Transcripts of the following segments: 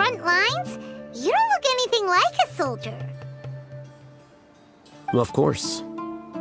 front lines? You don't look anything like a soldier. Well, of course.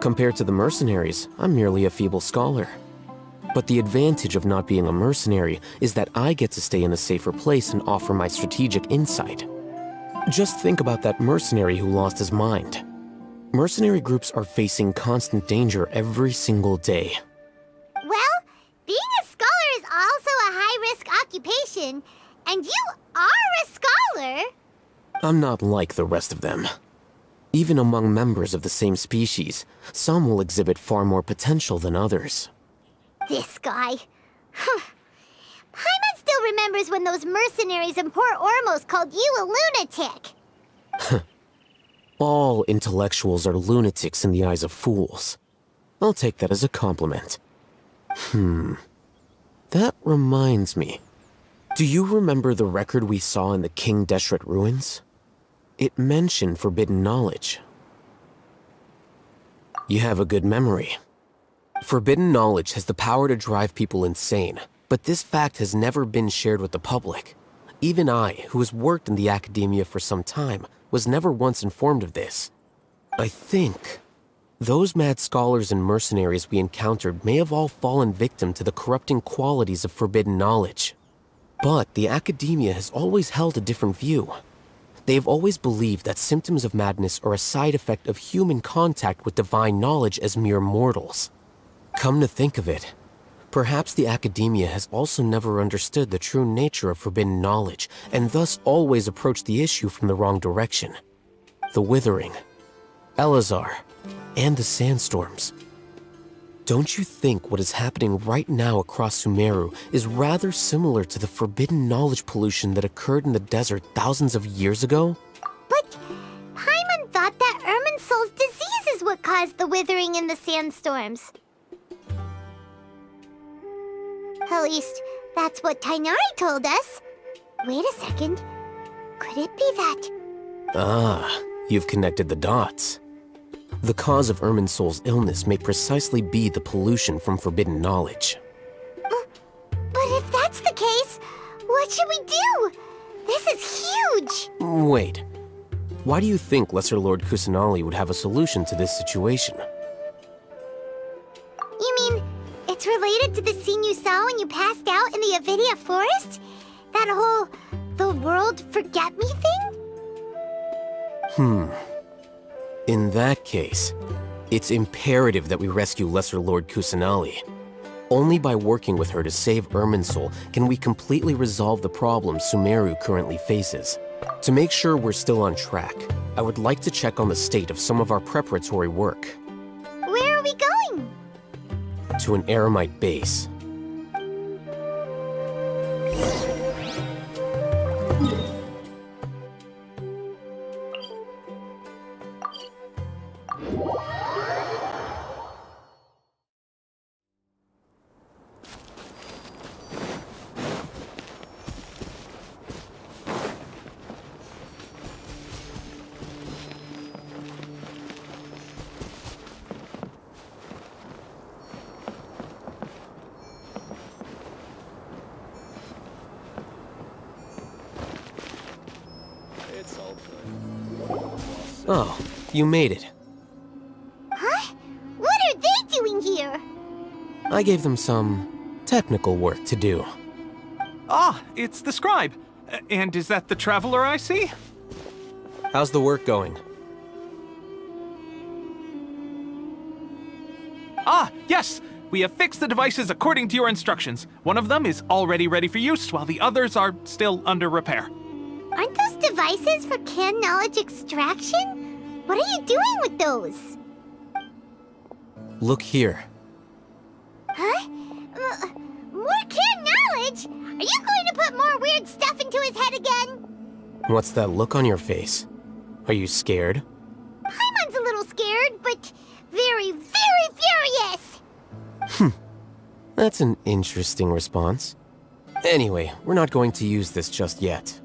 Compared to the mercenaries, I'm merely a feeble scholar. But the advantage of not being a mercenary is that I get to stay in a safer place and offer my strategic insight. Just think about that mercenary who lost his mind. Mercenary groups are facing constant danger every single day. Well, being a scholar is also a high-risk occupation, and you are a scholar. I'm not like the rest of them. Even among members of the same species, some will exhibit far more potential than others. This guy. Paimon still remembers when those mercenaries in Port Ormos called you a lunatic. All intellectuals are lunatics in the eyes of fools. I'll take that as a compliment. That reminds me. Do you remember the record we saw in the King Deshret ruins? It mentioned forbidden knowledge. You have a good memory. Forbidden knowledge has the power to drive people insane, but this fact has never been shared with the public. Even I, who has worked in the Akademiya for some time, was never once informed of this. I think those mad scholars and mercenaries we encountered may have all fallen victim to the corrupting qualities of forbidden knowledge. But the Akademiya has always held a different view. They have always believed that symptoms of madness are a side effect of human contact with divine knowledge as mere mortals. Come to think of it, perhaps the Akademiya has also never understood the true nature of forbidden knowledge, and thus always approached the issue from the wrong direction. The Withering, Elazar, and the sandstorms. Don't you think what is happening right now across Sumeru is rather similar to the forbidden knowledge pollution that occurred in the desert thousands of years ago? But Paimon thought that Irminsul's disease is what caused the withering and the sandstorms. At least, that's what Tighnari told us. Wait a second. Could it be that? Ah, you've connected the dots. The cause of Irminsul's illness may precisely be the pollution from forbidden knowledge. But if that's the case, what should we do? This is huge! Wait. Why do you think Lesser Lord Kusanali would have a solution to this situation? You mean, it's related to the scene you saw when you passed out in the Avidia forest? That whole, the world forget me thing? In that case, it's imperative that we rescue Lesser Lord Kusanali. Only by working with her to save Irminsul can we completely resolve the problems Sumeru currently faces. To make sure we're still on track, I would like to check on the state of some of our preparatory work. Where are we going? To an Eremite base. Oh, you made it. Huh? What are they doing here? I gave them some technical work to do. Ah, it's the scribe. And is that the traveler I see? How's the work going? Ah, yes! We have fixed the devices according to your instructions. One of them is already ready for use, while the others are still under repair. Aren't those devices for canned knowledge extraction? What are you doing with those? Look here. Huh? More canned knowledge? Are you going to put more weird stuff into his head again? What's that look on your face? Are you scared? Paimon's a little scared, but very, very furious! That's an interesting response. Anyway, we're not going to use this just yet.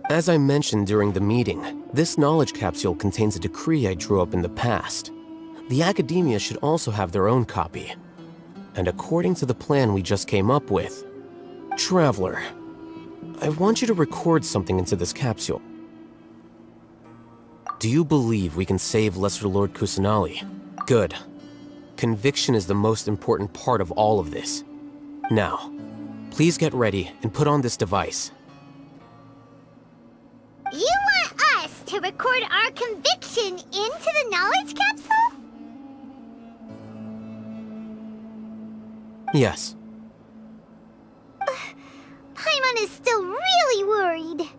As I mentioned during the meeting, this knowledge capsule contains a decree I drew up in the past. The Akademiya should also have their own copy. And according to the plan we just came up with, Traveler, I want you to record something into this capsule. Do you believe we can save Lesser Lord Kusanali? Good. Conviction is the most important part of all of this. Now, please get ready and put on this device. You want us to record our conviction into the knowledge capsule? Yes. Paimon is still really worried.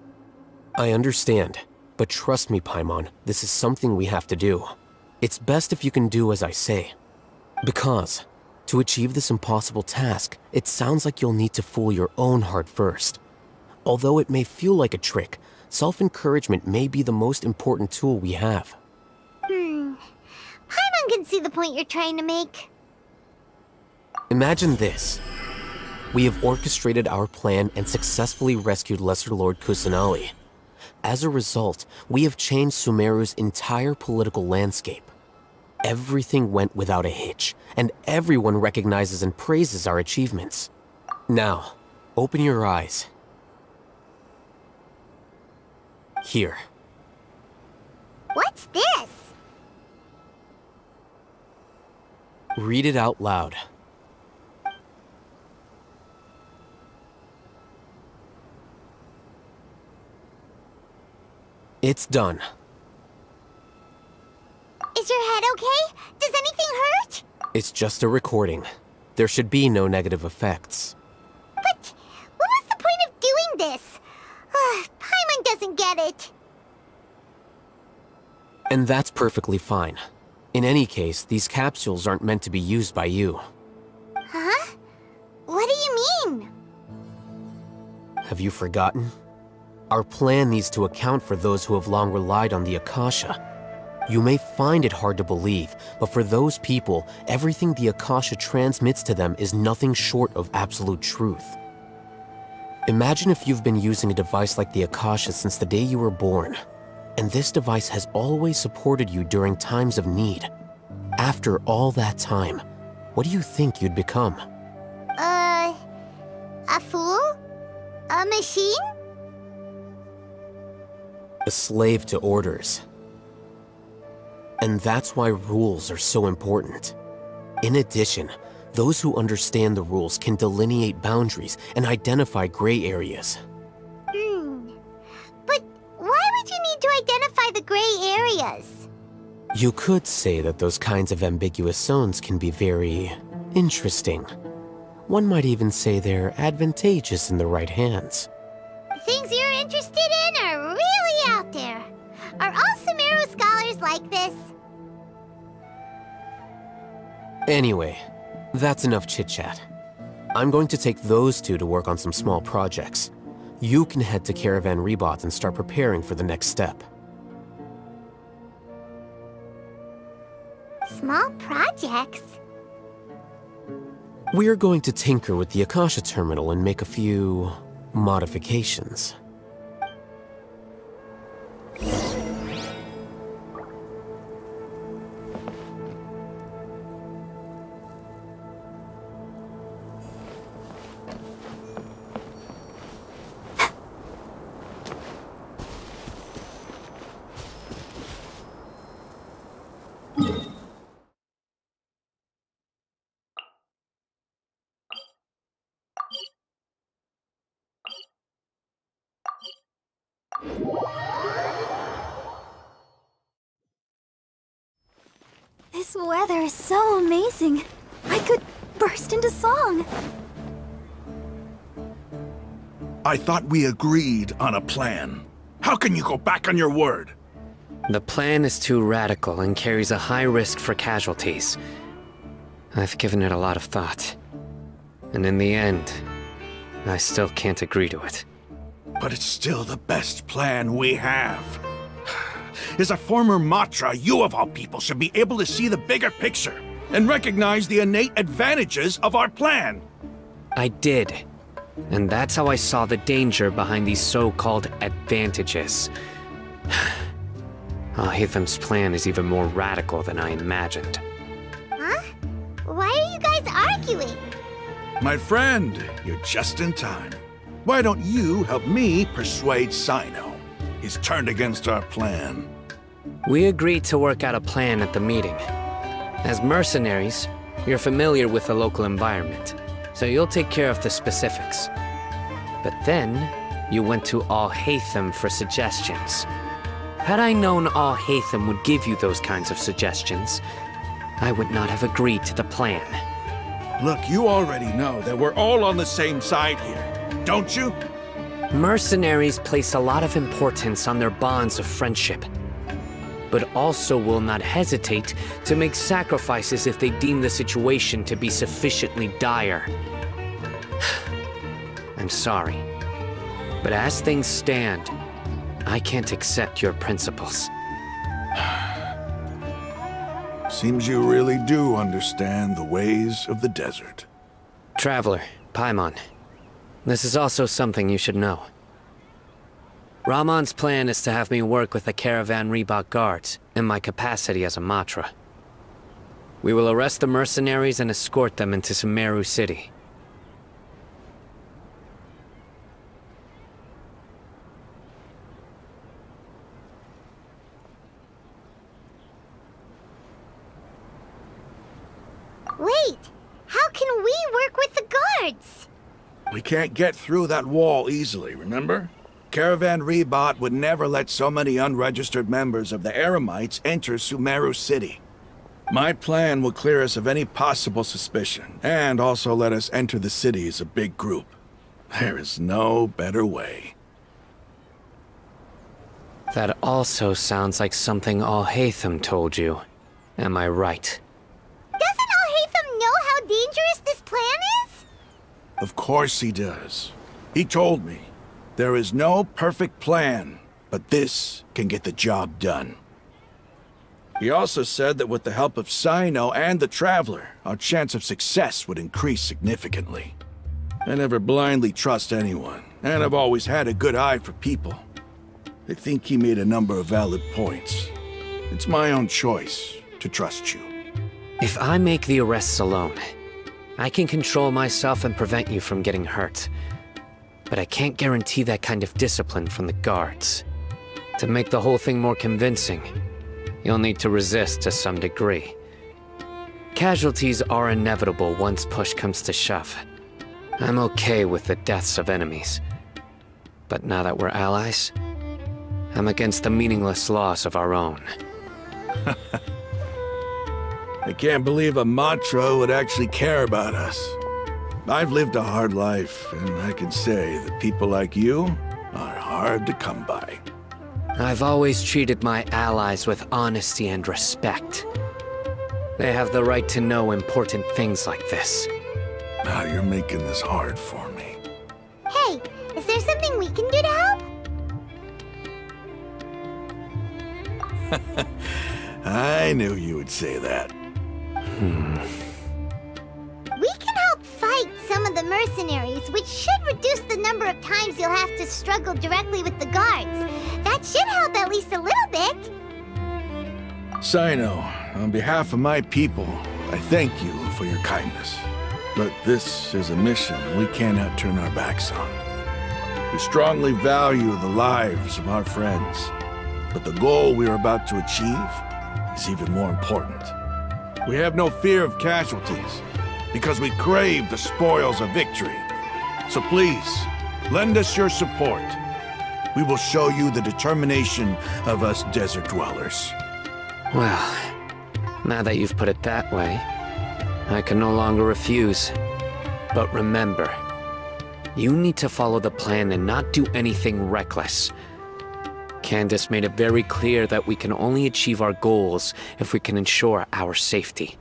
I understand, but trust me, Paimon, this is something we have to do. It's best if you can do as I say. Because, to achieve this impossible task, it sounds like you'll need to fool your own heart first. Although it may feel like a trick, self-encouragement may be the most important tool we have. Paimon can see the point you're trying to make. Imagine this. We have orchestrated our plan and successfully rescued Lesser Lord Kusanali. As a result, we have changed Sumeru's entire political landscape. Everything went without a hitch, and everyone recognizes and praises our achievements. Now, open your eyes. Here. What's this? Read it out loud. It's done. Is your head okay? Does anything hurt? It's just a recording. There should be no negative effects. But what was the point of doing this? Paimon doesn't get it. And that's perfectly fine. In any case, these capsules aren't meant to be used by you. Huh? What do you mean? Have you forgotten? Our plan needs to account for those who have long relied on the Akasha. You may find it hard to believe, but for those people, everything the Akasha transmits to them is nothing short of absolute truth. Imagine if you've been using a device like the Akasha since the day you were born, and this device has always supported you during times of need. After all that time, what do you think you'd become? A fool? A machine? A slave to orders. And that's why rules are so important. In addition, those who understand the rules can delineate boundaries and identify gray areas. But why would you need to identify the gray areas? You could say that those kinds of ambiguous zones can be very interesting. One might even say they're advantageous in the right hands. Things you're interested in are really out there. Are all Sumeru scholars like this? Anyway, that's enough chit-chat. I'm going to take those two to work on some small projects. You can head to Caravan Ribat and start preparing for the next step. Small projects? We're going to tinker with the Akasha terminal and make a few modifications. This weather is so amazing. I could burst into song. I thought we agreed on a plan. How can you go back on your word? The plan is too radical and carries a high risk for casualties. I've given it a lot of thought. And in the end, I still can't agree to it. But it's still the best plan we have. As a former Matra, you of all people should be able to see the bigger picture and recognize the innate advantages of our plan. I did. And that's how I saw the danger behind these so-called advantages. Alhaitham's plan is even more radical than I imagined. Huh? Why are you guys arguing? My friend, you're just in time. Why don't you help me persuade Cyno? He's turned against our plan. We agreed to work out a plan at the meeting. As mercenaries, you're familiar with the local environment, so you'll take care of the specifics. But then, you went to Alhaitham for suggestions. Had I known Alhaitham would give you those kinds of suggestions, I would not have agreed to the plan. Look, you already know that we're all on the same side here, don't you? Mercenaries place a lot of importance on their bonds of friendship, but also will not hesitate to make sacrifices if they deem the situation to be sufficiently dire. I'm sorry, but as things stand, I can't accept your principles. Seems you really do understand the ways of the desert. Traveler, Paimon, this is also something you should know. Rahman's plan is to have me work with the Caravan Ribat guards in my capacity as a Matra. We will arrest the mercenaries and escort them into Sumeru city. Wait, how can we work with the guards? We can't get through that wall easily, remember? Caravan Ribat would never let so many unregistered members of the Eremites enter Sumeru city. My plan will clear us of any possible suspicion, and also let us enter the city as a big group. There is no better way. That also sounds like something Alhaitham told you. Am I right? Doesn't Alhaitham know how dangerous this plan is? Of course he does. He told me. There is no perfect plan, but this can get the job done. He also said that with the help of Cyno and the Traveler, our chance of success would increase significantly. I never blindly trust anyone, and I've always had a good eye for people. I think he made a number of valid points. It's my own choice to trust you. If I make the arrests alone, I can control myself and prevent you from getting hurt. But I can't guarantee that kind of discipline from the guards. To make the whole thing more convincing, you'll need to resist to some degree. Casualties are inevitable once push comes to shove. I'm okay with the deaths of enemies. But now that we're allies, I'm against the meaningless loss of our own. I can't believe a Matra would actually care about us. I've lived a hard life, and I can say that people like you are hard to come by. I've always treated my allies with honesty and respect. They have the right to know important things like this. Now you're making this hard for me. Hey, is there something we can do to help? I knew you would say that. We can help fight some of the mercenaries, which should reduce the number of times you'll have to struggle directly with the guards. That should help at least a little bit. Cyno, on behalf of my people, I thank you for your kindness. But this is a mission we cannot turn our backs on. We strongly value the lives of our friends, but the goal we are about to achieve is even more important. We have no fear of casualties, because we crave the spoils of victory. So please, lend us your support. We will show you the determination of us desert dwellers. Well, now that you've put it that way, I can no longer refuse. But remember, you need to follow the plan and not do anything reckless. Candace made it very clear that we can only achieve our goals if we can ensure our safety.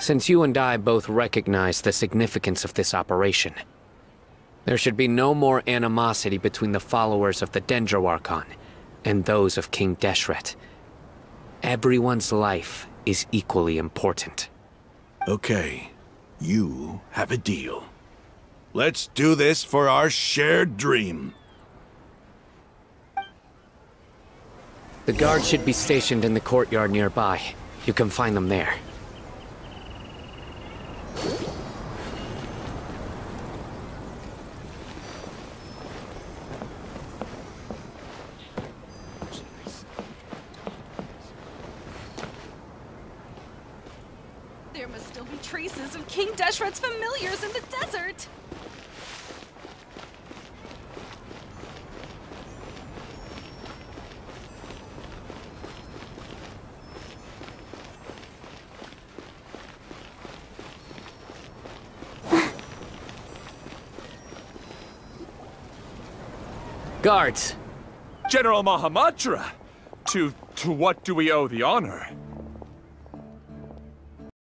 Since you and I both recognize the significance of this operation, there should be no more animosity between the followers of the Dendroarchon and those of King Deshret. Everyone's life is equally important. Okay, you have a deal. Let's do this for our shared dream. The guards should be stationed in the courtyard nearby. You can find them there. There must still be traces of King Deshret's familiars in the desert! Guards! General Mahamatra! To what do we owe the honor?